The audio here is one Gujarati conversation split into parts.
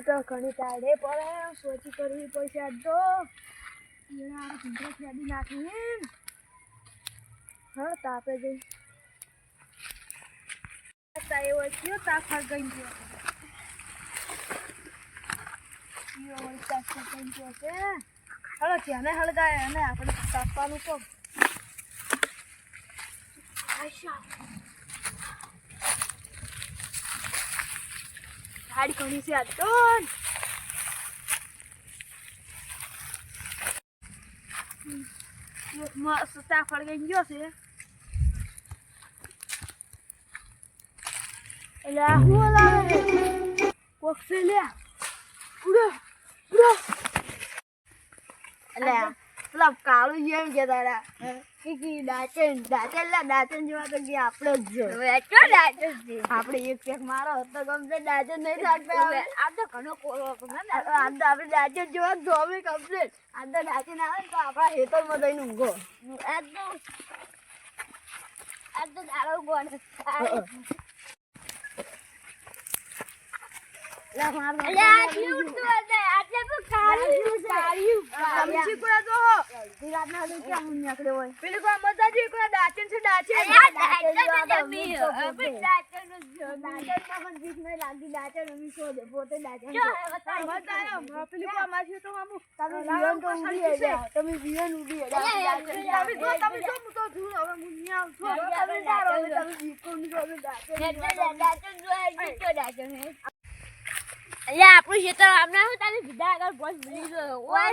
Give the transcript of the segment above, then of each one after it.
તો ઘણી તાડે પડે સોચી કરવી પડશે આજ તો ભીંડો ખેડી નાખી હા તાપે જઈ એવો થયો તાપ ગઈ ગયો હલો ત્યાં હળગાય અને આપણે તાપવાનું તો ગાડી ઘણી છે આજ તો મસ્ત તાપ હળગાઈ ગયો છે એટલે આ શું લાવે કોક છે લે ઉડો ઉડો એટલે પેલા કાળું જેમ કે તારા દાચન જેવા તો આપણે જ આપણે એક પેક મારો તો ગમશે દાચન નહીં લાગતા આ તો ઘણો આપણે દાચન જેવા જોવે કમ્પ્લીટ આ તો દાચન આવે ને તો આપણા હેતરમાં જઈને ઊંઘો આ તો દાડો ગોળ આપણું ખેતર આમને હું તારી બીજા આગળ બોસ ભૂલી ગયો ઓય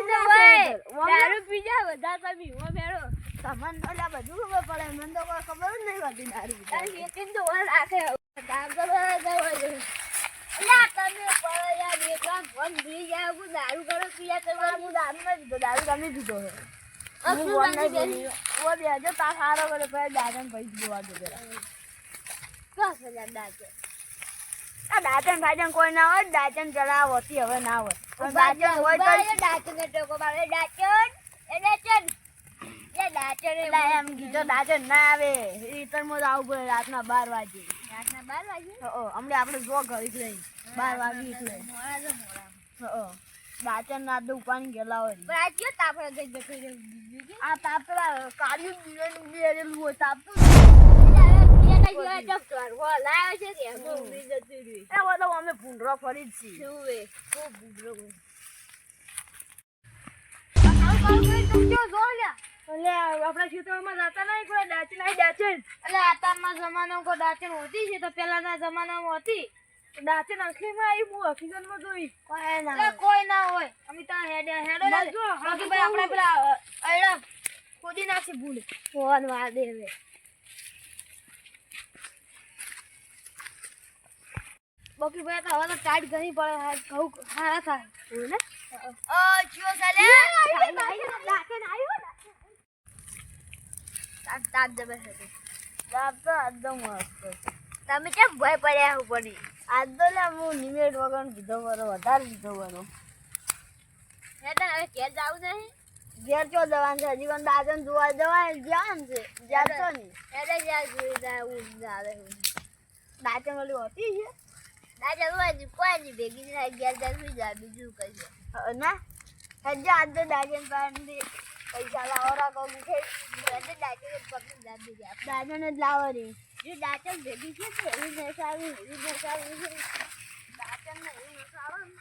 દારૂ પીજા બધા તમે હો મેરો સામાન તો લા બધું ખબર પડે મને તો કોઈ ખબર જ નહીં હોતી દારૂ તારી ખેતર તો ઓર રાખે કામ કરવા ગયો લા તમે પર યાર એકલા ફોન ભૂલી જાય હું દારૂ કરો પીયા કરવા હું દારૂ નથી પીતો દારૂ તમે પીતો હે હું ફોન નહીં ઓ બેજો તા સારો કરે પછી દાદન પૈસા જોવા દો જરા કસ હજાર દાદન દાચન ભાજન કોઈ ના હોય દાચન ચલાવતી હવે ના હોય દાચન હોય તો દાચન ને ટોકો મારે દાચન એટલે એમ કીધો દાચન ના આવે રીતર માં આવું પડે રાતના 12 વાગે હમણાં આપણે જો ઘડી લઈ 12 વાગે એટલે દાચન ના દો પાણી ગયેલા હોય આ તાપ પેલા કાળિયું દીવેલું હોય તાપ તો અમે ભૂંડરો ફરી જ છીએ આપડા ખેતરમાં જતા નહીં કોઈ દાચન આવી દાચન એટલે આતામાં જમાનો કોઈ દાચન હોતી છે તો પેલાના જમાનામાં હતી દાચન અસલીમાં આવી હું હકીકતમાં જોઈ કોઈ ના હોય અમે ત્યાં હેડો બાકી ભાઈ આપણે પેલા અયડા ખોદી નાખી ભૂલ ફોન વાર દેવે બાકી ભાઈ તો હવે તો ટાઈટ ઘણી પડે કહું સારા થાય ને જીઓ સાલે દાચન આવ્યો તાપ જબે છે તાપ તો એકદમ મસ્ત તમે કેમ ભય પડ્યા હું પડી આજ તો લે હું નિમેટ વગર કીધો બરો વધારે કીધો બરો હેતા હવે ઘેર જાવું નહીં ઘેર ચો જવાનું છે જીવન દાદન જોવા જવાય જાન છે જાતો નહીં એટલે જ્યાં જોઈ જાય ઊંઘ આવે દાચન ઓલી હોતી છે દાચન હોય કોઈ નહીં ભેગી થાય ઘેર જાય સુઈ જાય બીજું કઈ ના હજુ આજ તો દાચન પાણી પૈસા લાવો રાખો મુખે દાચન પકડી દાદી જાય દાચન જ લાવો રે જો દાચન ભેગી છે તો એવી નસાવી દાચન ને એવી નસાવો ને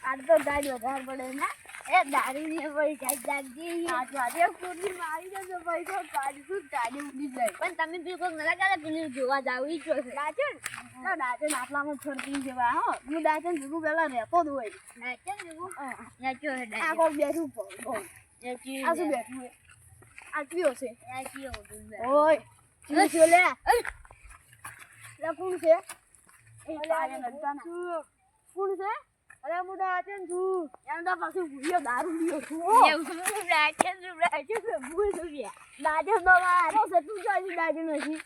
આજ તો ગાડી વધારે પડે ને એ દારૂ ને પૈસા જાગી આજે પૂરી મારી જશે પૈસા ગાડી શું ગાડી ઉડી જાય પણ તમે બિલકુલ ન લગાડે પેલું જોવા જાવ ઈ જો દાચન દાચન આટલામાં ફરતી જવા હો હું દાચન ભેગું પેલા રહેતો જ હોય દાચન ભેગું આ કોઈ બેઠું આ શું બેઠું આ કયો છે ઓય કયો છે લે કોણ છે કોણ છે અરે હું દાચન છું એમ તો પાછું ભૂલ્યો દારૂ લીયો છું દાચન તો મારો છે તું જોઈ દાચન નથી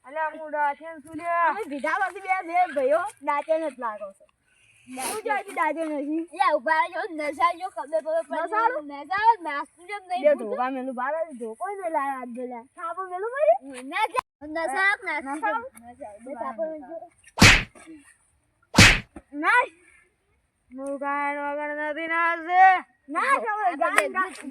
અરે હું દાચન છું લે ભીધા પાછી બે ભાઈઓ દાચન જ લાગો છે તું જોઈ દાચન નથી ઉભા જો નશા જો ખબર પડે નશા નાસ્તું જ નહીં ધોકા મેલું બાર ધોકો જ લાયા આજ પેલા સાપો મેલું ભાઈ નશા ના હું ગાયન વગર નથી નાચે. ના ખબર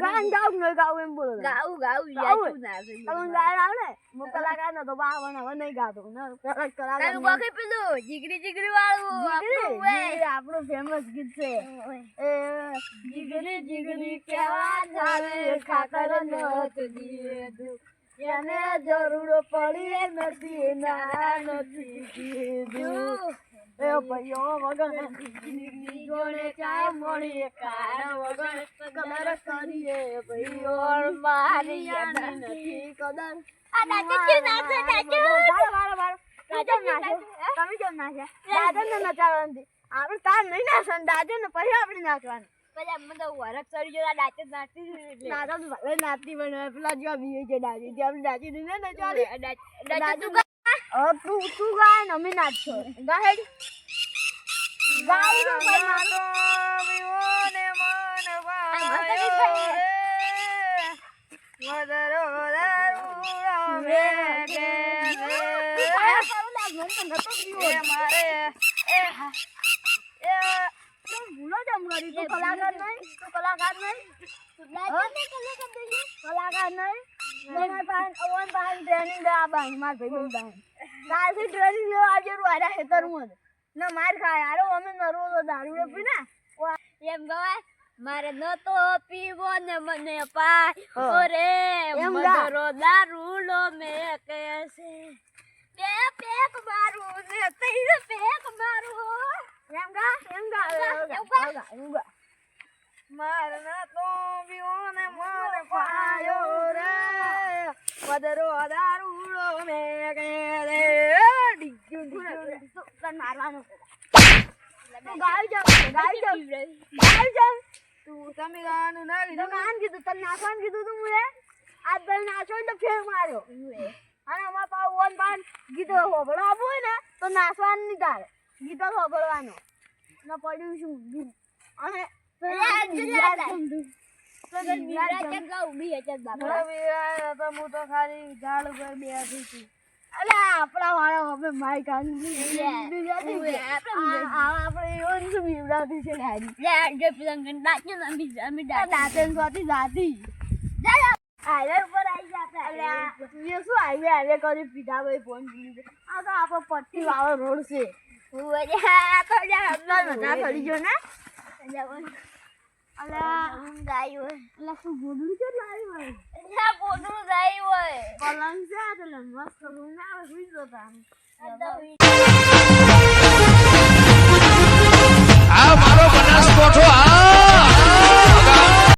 ગાન ગાવ ન ગાવ એમ બોલો ગાવું યાચું ના છે. તમને ગાયન આવડે હું કલાકાર નતો બાવણ હવે નહીં ગાતો ને કલાકાર તારું ગોખી પેલું જીગરી વાળું આપણું ફેમસ ગીત છે એ જીગરી જીગરી કેવા જાવે ખાતર નહોતું દીધું એને જરૂર પડી નથી ના નથી કીધું એ ભાઈઓ વગર જોડે ચા મળી કાર વગર કદર કરીએ ભાઈઓ મારી નથી કદર આ નાચે કેમ નાચે નાચે તમે કેમ નાખ્યા દાદા ને નચાડવાની આપણે તાર નહીં નાચવાનું દાદા ને પછી આપણે નાચવાનું પછી અમને તો વરખ ચડી ગયો નાચે નાચતી દાદા તો ભલે નાચતી બને પેલા જેવા બીએ છે દાદી જે આપણે નાચી દઈએ ને ચાલી દાદુ તું ગાય ને અમે નાચશો ગાય ગાય તો ભાઈ નાચો વિવોને મન પાયો મદરો દારૂ મે કે મારે ભૂલો જમ કરી તું કલાકાર નહીં કલાકાર નહીં ઓન પાન ટ્રેનિંગ દે આ બાઈ માર ભાઈ બોલ બાઈ કાલથી ટ્રેનિંગ લેવા આજે રૂઆરા હેતરમાં ના માર ખાય આરો અમે નરો તો દારૂ પી ને એમ ગવાય મારે ન તો પીવો ને મને પાય ઓરે મદરો દારૂ મે કે છે પેક મારું ને તૈર પેક મારું એમ ગા મારે ન તો પીવો ને મને પાયો રે મદરો દારૂ મે કે રે તન મારવાનું ગાઈ જાવ તું તમે ગાવાનું ના તો ગાન કીધું તને નાચવાનું કીધું તું મુએ આ ભાઈ નાચો તો ફેર માર્યો અને અમાર પાવ ઓન પાન ગીતો હોબળો આપવું હોય ને તો નાચવાનું નહીં તારે ગીતો હોબળવાનો ન પડ્યું શું ગીત અને હું તો ખાલી ઝાડ ઉપર બેઠી છું. આપણા વાળા હવે માઈક આપણે એવું શું બીવડાતી છે દાંતન સ્વાતી જાતી હાઈવે ઉપર આવી જતા શું હાઈવે કરી પીધા ભાઈ ફોન આ તો આપણો પટ્ટી વાળો રોડ છે બધા ચડી ગયો ને શું ગોદડું છે લાવી હોય પલંગ છે આ તો મસ્ત રૂમ આવે સુઈ જતા